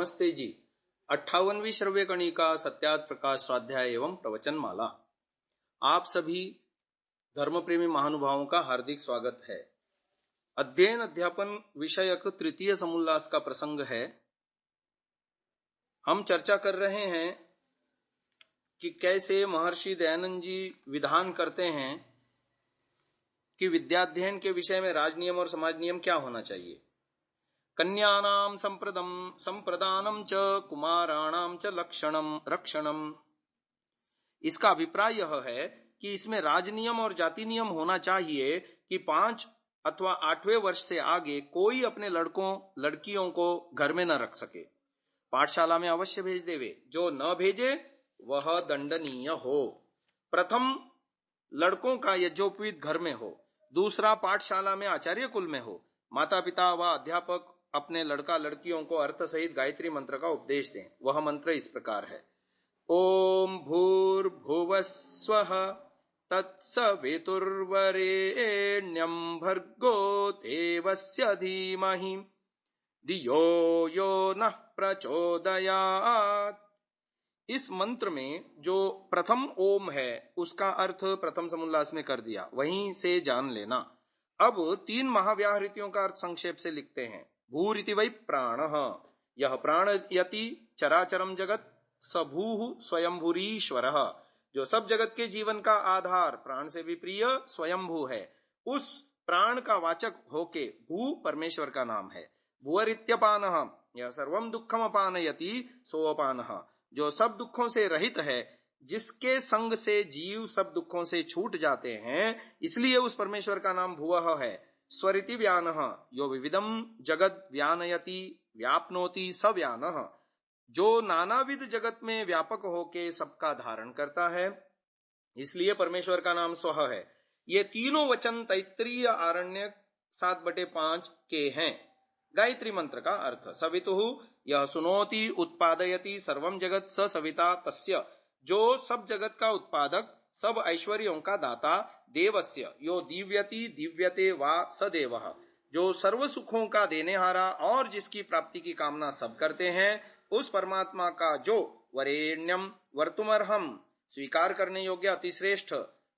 नमस्ते जी। 58वीं श्रव्य कणिका सत्यार्थ प्रकाश स्वाध्याय एवं प्रवचन माला। आप सभी धर्मप्रेमी महानुभावों का हार्दिक स्वागत है। अध्ययन अध्यापन विषयक तृतीय समुल्लास का प्रसंग है। हम चर्चा कर रहे हैं कि कैसे महर्षि दयानंद जी विधान करते हैं कि विद्याध्ययन के विषय में राजनियम और समाज नियम क्या होना चाहिए। कन्यानाम संप्रदानम च कुमाराणाम च रक्षणम। इसका अभिप्राय यह है कि इसमें राजनियम और जाति नियम होना चाहिए कि 5 अथवा 8वें वर्ष से आगे कोई अपने लड़कियों को घर में न रख सके। पाठशाला में अवश्य भेज देवे, जो न भेजे वह दंडनीय हो। प्रथम लड़कों का यज्ञोपवीत घर में हो, दूसरा पाठशाला में आचार्य कुल में हो। माता पिता व अध्यापक अपने लड़का लड़कियों को अर्थ सहित गायत्री मंत्र का उपदेश दें। वह मंत्र इस प्रकार है: ओम भूर्भुवस्वः तत्सवितुर्वरेण्यं भर्गो देवस्य धीमहि धियो यो नः प्रचोदयात्। इस मंत्र में जो प्रथम ओम है उसका अर्थ प्रथम समुल्लास में कर दिया, वहीं से जान लेना। अब 3 महाव्याहृतियों का अर्थ संक्षेप से लिखते हैं। भूरिति वै प्राणः, यह प्राण यति चराचरम जगत। स भूः स्वयंभूरीश्वरः, जो सब जगत के जीवन का आधार, प्राण से भी प्रिय स्वयंभू है। उस प्राण का वाचक होके भू परमेश्वर का नाम है। भुवरित्यपानः, यह सर्वम दुःखम अपानयति सोऽपानः, जो सब दुखों से रहित है, जिसके संग से जीव सब दुखों से छूट जाते हैं, इसलिए उस परमेश्वर का नाम भुवः है। स्वरिति व्यानः, यो विविधम जगत व्यानयति व्याप्नोति स व्यानः, जो नानाविध जगत में व्यापक होके सबका धारण करता है, इसलिए परमेश्वर का नाम स्वः है। ये तीनों वचन तैत्तिरीय आरण्यक 7/5 के हैं। गायत्री मंत्र का अर्थ: सवितुः, यह सुनोति उत्पादयति सर्वम जगत स सविता तस्य, जो सब जगत का उत्पादक, सब ऐश्वर्यों का दाता। देवस्य, यो दिव्यति दिव्यते वा स देवः, जो सर्व सुखों का देनेहारा और जिसकी प्राप्ति की कामना सब करते हैं, उस परमात्मा का जो वरेण्यम वर्तुमर्हम, स्वीकार करने योग्य अतिश्रेष्ठ,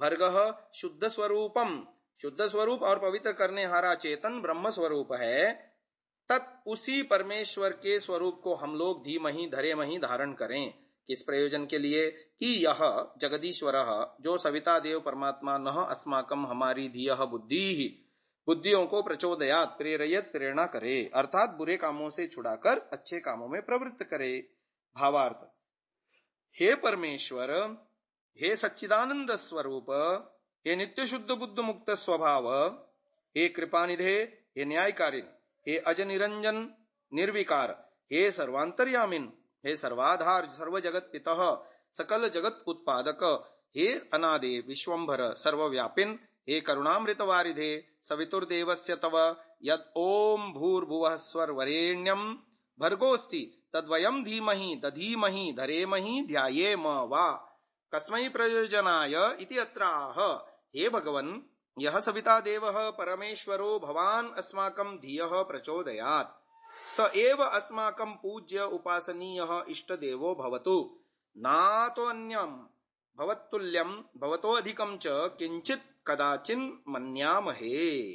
भर्गः शुद्ध स्वरूपम, शुद्ध स्वरूप और पवित्र करने हारा चेतन ब्रह्म स्वरूप है, तत् उसी परमेश्वर के स्वरूप को हम लोग धीमहि धरेमहि धारण करें। किस प्रयोजन के लिए? कि यह जगदीश्वरः, जो सविता देव परमात्मा, नः अस्माकं, हमारी धियः बुद्धि, बुद्धियों को प्रचोदयात, प्रेरयत, प्रेरणा करे, अर्थात बुरे कामों से छुड़ाकर अच्छे कामों में प्रवृत्त करे। भावार्थ: हे परमेश्वर, हे सच्चिदानंद स्वरूप, हे नित्य शुद्ध बुद्ध मुक्त स्वभाव, हे कृपानिधे, हे न्यायकारिण, हे अज निरंजन निर्विकार, हे सर्वांतर्यामिन, हे सर्वाधार सर्व जगत पितः, सकल जगत उत्पादक, हे अनादे विश्वंभर सर्वव्यापिन, हे करुणामृत वारिधे, सवितुर्देवस्य तव यद ओम भूर्भुवः स्वरवरेण्यम भर्गोस्ति तद्वयम धीमहि दधीमहि धरेमहि ध्यायेम वा कस्मै प्रयोजनाय इति अत्राह। हे भगवन्, यह सविता देवः परमेश्वरो भवान् अस्माकं धियः प्रचोदयात्। स एव अस्माकं पूज्य उपासनीयः इष्ट देवो भवतु। नातो अन्यं भवत्तुल्यं भवतो अधिकं च किंचित कदाचिन मन्यामहे।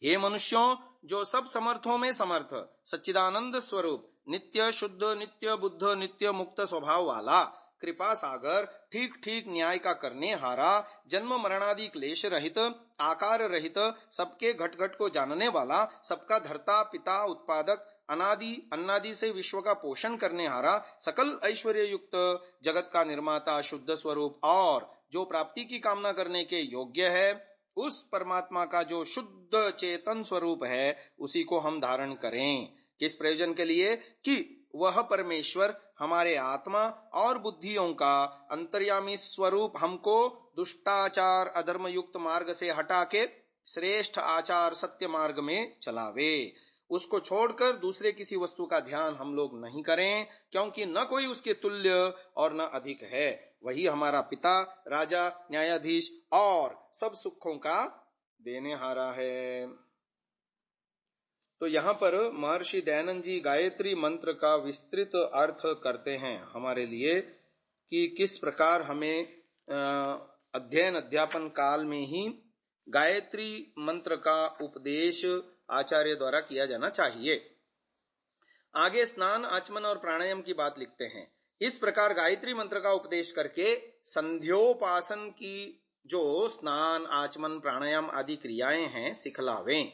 हे मनुष्यों, जो सब समर्थों में समर्थ, सच्चिदानंद स्वरूप, नित्य शुद्ध, नित्य बुद्ध, नित्य मुक्त स्वभाव वाला, कृपा सागर, ठीक ठीक न्याय का करने हारा, जन्म मरणादि क्लेश रहित, आकार रहित, सबके घट घट को जानने वाला, सबका धर्ता पिता उत्पादक, अनादि अन्नादि से विश्व का पोषण करने हारा, सकल ऐश्वर्य युक्त, जगत का निर्माता, शुद्ध स्वरूप और जो प्राप्ति की कामना करने के योग्य है, उस परमात्मा का जो शुद्ध चेतन स्वरूप है, उसी को हम धारण करें। किस प्रयोजन के लिए? कि वह परमेश्वर हमारे आत्मा और बुद्धियों का अंतर्यामी स्वरूप हमको दुष्टाचार अधर्म युक्त मार्ग से हटा के श्रेष्ठ आचार सत्य मार्ग में चलावे। उसको छोड़कर दूसरे किसी वस्तु का ध्यान हम लोग नहीं करें, क्योंकि न कोई उसके तुल्य और न अधिक है। वही हमारा पिता, राजा, न्यायाधीश और सब सुखों का देने हारा है। तो यहाँ पर महर्षि दयानंद जी गायत्री मंत्र का विस्तृत अर्थ करते हैं हमारे लिए कि किस प्रकार हमें अध्ययन अध्यापन काल में ही गायत्री मंत्र का उपदेश आचार्य द्वारा किया जाना चाहिए। आगे स्नान, आचमन और प्राणायाम की बात लिखते हैं। इस प्रकार गायत्री मंत्र का उपदेश करके संध्योपासन की जो स्नान, आचमन, प्राणायाम आदि क्रियाएं हैं सिखलावें।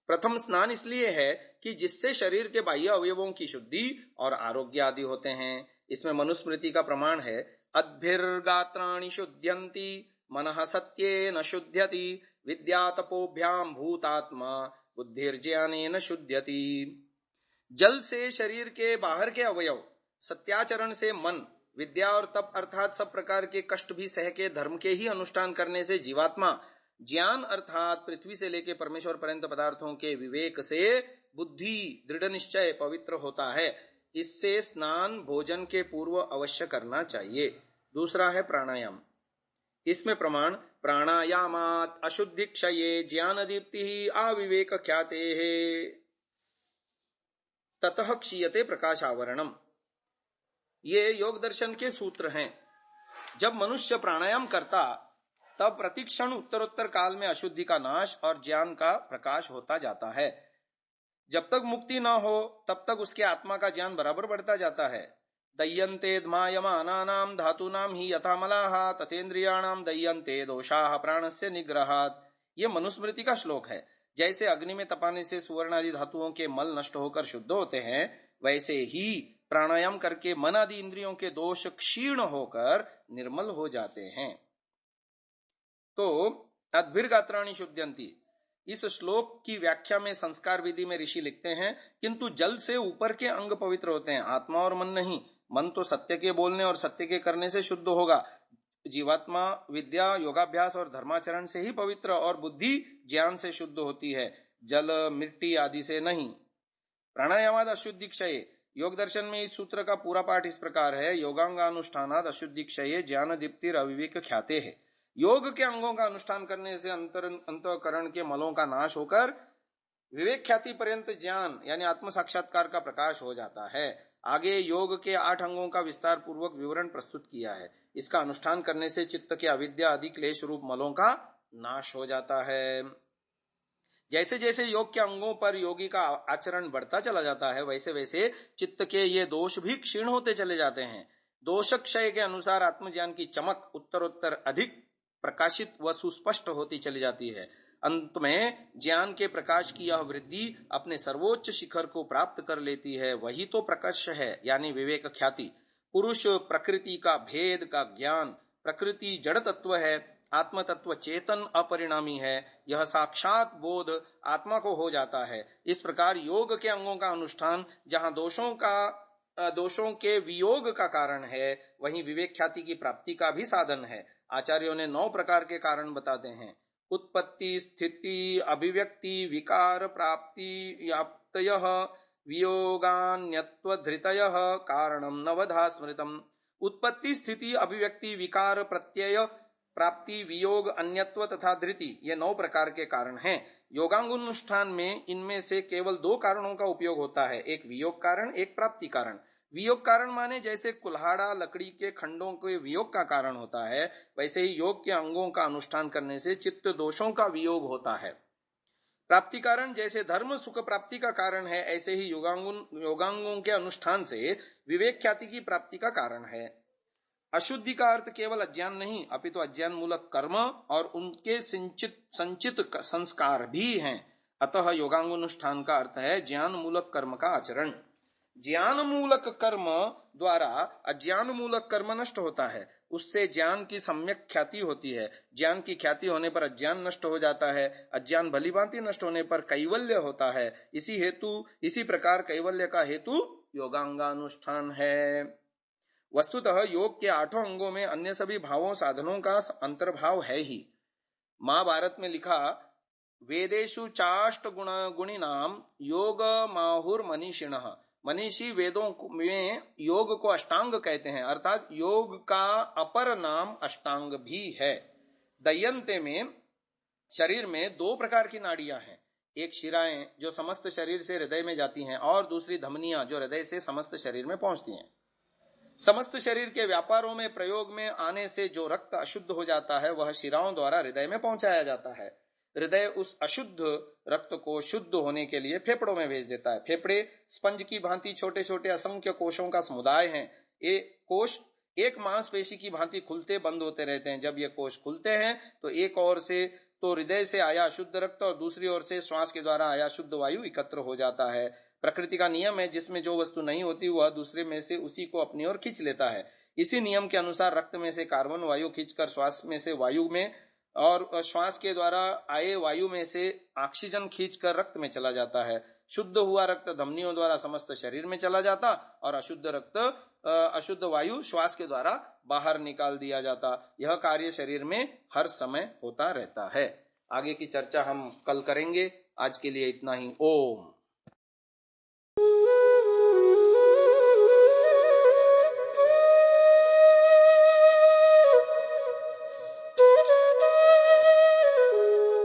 प्रथम स्नान इसलिए है कि जिससे शरीर के बाह्य अवयवों की शुद्धि और आरोग्य आदि होते हैं। इसमें मनुस्मृति का प्रमाण है, अद्भिर्गात्राणि शुद्ध्यन्ति मनः सत्येन शुद्ध्यति विद्या तपोभ्याम भूतात्मा बुद्धिर्ज्ञानेन शुद्ध्यति। जल से शरीर के बाहर के अवयव, सत्याचरण से मन, विद्या और तप अर्थात सब प्रकार के कष्ट भी सह के धर्म के ही अनुष्ठान करने से जीवात्मा ज्ञान अर्थात पृथ्वी से लेकर परमेश्वर पर्यंत पदार्थों के विवेक से बुद्धि दृढ़ निश्चय पवित्र होता है। इससे स्नान भोजन के पूर्व अवश्य करना चाहिए। दूसरा है प्राणायाम। इसमें प्रमाण, प्राणायामात अशुद्धि क्षये ज्ञान दीप्ति अविवेक ख्याते ततः क्षीयते प्रकाशावरणम। ये योग दर्शन के सूत्र हैं। जब मनुष्य प्राणायाम करता तब प्रतिक्षण उत्तरोत्तर काल में अशुद्धि का नाश और ज्ञान का प्रकाश होता जाता है। जब तक मुक्ति न हो तब तक उसके आत्मा का ज्ञान बराबर बढ़ता जाता है। दह्यन्ते धमायमानानाम धातूनाम ही यथा मलाहा तथेन्द्रियाणाम दह्यन्ते दोषाः प्राणस्य निग्रहात्। ये मनुस्मृति का श्लोक है। जैसे अग्नि में तपाने से सुवर्ण आदि धातुओं के मल नष्ट होकर शुद्ध होते हैं, वैसे ही प्राणायाम करके मन आदि इंद्रियों के दोष क्षीण होकर निर्मल हो जाते हैं। तो अद्भिर्गात्राणि शुद्ध्यन्ति, इस श्लोक की व्याख्या में संस्कार विधि में ऋषि लिखते हैं, किंतु जल से ऊपर के अंग पवित्र होते हैं, आत्मा और मन नहीं। मन तो सत्य के बोलने और सत्य के करने से शुद्ध होगा। जीवात्मा विद्या, योगाभ्यास और धर्माचरण से ही पवित्र और बुद्धि ज्ञान से शुद्ध होती है, जल, मिट्टी आदि से नहीं। प्राणायामाद अशुद्धि क्षये, योग दर्शन में इस सूत्र का पूरा पाठ इस प्रकार है, योगांगानुष्ठानाद अशुद्धि क्षये ज्ञान दीप्तिर अविवेक ख्याते है। योग के अंगों का अनुष्ठान करने से अंतःकरण के मलों का नाश होकर विवेक ख्याति पर्यंत ज्ञान यानी आत्म साक्षात्कार का प्रकाश हो जाता है। आगे योग के 8 अंगों का विस्तार पूर्वक विवरण प्रस्तुत किया है। इसका अनुष्ठान करने से चित्त के अविद्या आदि क्लेश रूप मलों का नाश हो जाता है। जैसे जैसे योग के अंगों पर योगी का आचरण बढ़ता चला जाता है, वैसे वैसे चित्त के ये दोष भी क्षीण होते चले जाते हैं। दोष क्षय के अनुसार आत्मज्ञान की चमक उत्तरोत्तर अधिक प्रकाशित व सुस्पष्ट होती चली जाती है। अंत में ज्ञान के प्रकाश की यह वृद्धि अपने सर्वोच्च शिखर को प्राप्त कर लेती है। वही तो प्रकाश है, यानी विवेक ख्याति। पुरुष प्रकृति का भेद का ज्ञान, प्रकृति जड़ तत्व है, आत्म तत्व चेतन अपरिणामी है, यह साक्षात बोध आत्मा को हो जाता है। इस प्रकार योग के अंगों का अनुष्ठान जहाँ दोषों के वियोग का कारण है, वहीं विवेक ख्याति की प्राप्ति का भी साधन है। आचार्यों ने 9 प्रकार के कारण बताते हैं। उत्पत्ति, स्थिति, अभिव्यक्ति, विकार, प्राप्ति, व्याप्तयः, वियोगान्यत्वधृतयः, कारणम नवधा स्मृतम। उत्पत्ति, स्थिति, अभिव्यक्ति, विकार, प्रत्यय, प्राप्ति, वियोग, अन्यत्व तथा धृति, ये 9 प्रकार के कारण हैं। योगांगानुष्ठान में इनमें से केवल 2 कारणों का उपयोग होता है, एक वियोग कारण, एक प्राप्ति कारण। वियोग कारण माने जैसे कुल्हाड़ा लकड़ी के खंडों के वियोग का कारण होता है, वैसे ही योग के अंगों का अनुष्ठान करने से चित्त दोषों का वियोग होता है। प्राप्ति कारण जैसे धर्म सुख प्राप्ति का कारण है, ऐसे ही योगांगों के अनुष्ठान से विवेक ख्याति की प्राप्ति का कारण है। अशुद्धि का अर्थ केवल अज्ञान नहीं, अपितु अज्ञान मूलक कर्म और उनके संचित संस्कार भी हैं। अतः योगांगानुष्ठान का अर्थ है ज्ञान मूलक कर्म का आचरण। ज्ञान मूलक कर्म द्वारा अज्ञान मूलक कर्म नष्ट होता है, उससे ज्ञान की सम्यक ख्याति होती है। ज्ञान की ख्याति होने पर अज्ञान नष्ट हो जाता है, अज्ञान भलीभांति नष्ट होने पर कैवल्य होता है। इसी प्रकार कैवल्य का हेतु योगांगानुष्ठान है। वस्तुतः योग के 8 अंगों में अन्य सभी भावों साधनों का अंतर्भाव है ही। महाभारत में लिखा, वेदेषु चाष्ट गुणिनाम योग माहुर मनीषिणः। मनीषी वेदों में योग को अष्टांग कहते हैं, अर्थात योग का अपर नाम अष्टांग भी है। दयंते में शरीर में 2 प्रकार की नाड़ियां हैं, एक शिराएं जो समस्त शरीर से हृदय में जाती हैं और दूसरी धमनियां जो हृदय से समस्त शरीर में पहुंचती हैं। समस्त शरीर के व्यापारों में प्रयोग में आने से जो रक्त अशुद्ध हो जाता है वह शिराओं द्वारा हृदय में पहुंचाया जाता है। हृदय उस अशुद्ध रक्त को शुद्ध होने के लिए फेफड़ों में भेज देता है। फेफड़े स्पंज की भांति छोटे छोटे असंख्य कोशों का समुदाय है। ये कोश एक मांसपेशी की भांति खुलते बंद होते रहते हैं। जब ये कोश खुलते हैं तो एक ओर से तो हृदय से आया शुद्ध रक्त और दूसरी ओर से श्वास के द्वारा आया शुद्ध वायु एकत्र हो जाता है। प्रकृति का नियम है, जिसमें जो वस्तु नहीं होती वह दूसरे में से उसी को अपनी ओर खींच लेता है। इसी नियम के अनुसार रक्त में से कार्बन वायु खींचकर श्वास में से वायु में और श्वास के द्वारा आए वायु में से ऑक्सीजन खींचकर रक्त में चला जाता है। शुद्ध हुआ रक्त धमनियों द्वारा समस्त शरीर में चला जाता और अशुद्ध वायु श्वास के द्वारा बाहर निकाल दिया जाता। यह कार्य शरीर में हर समय होता रहता है। आगे की चर्चा हम कल करेंगे। आज के लिए इतना ही। ओम।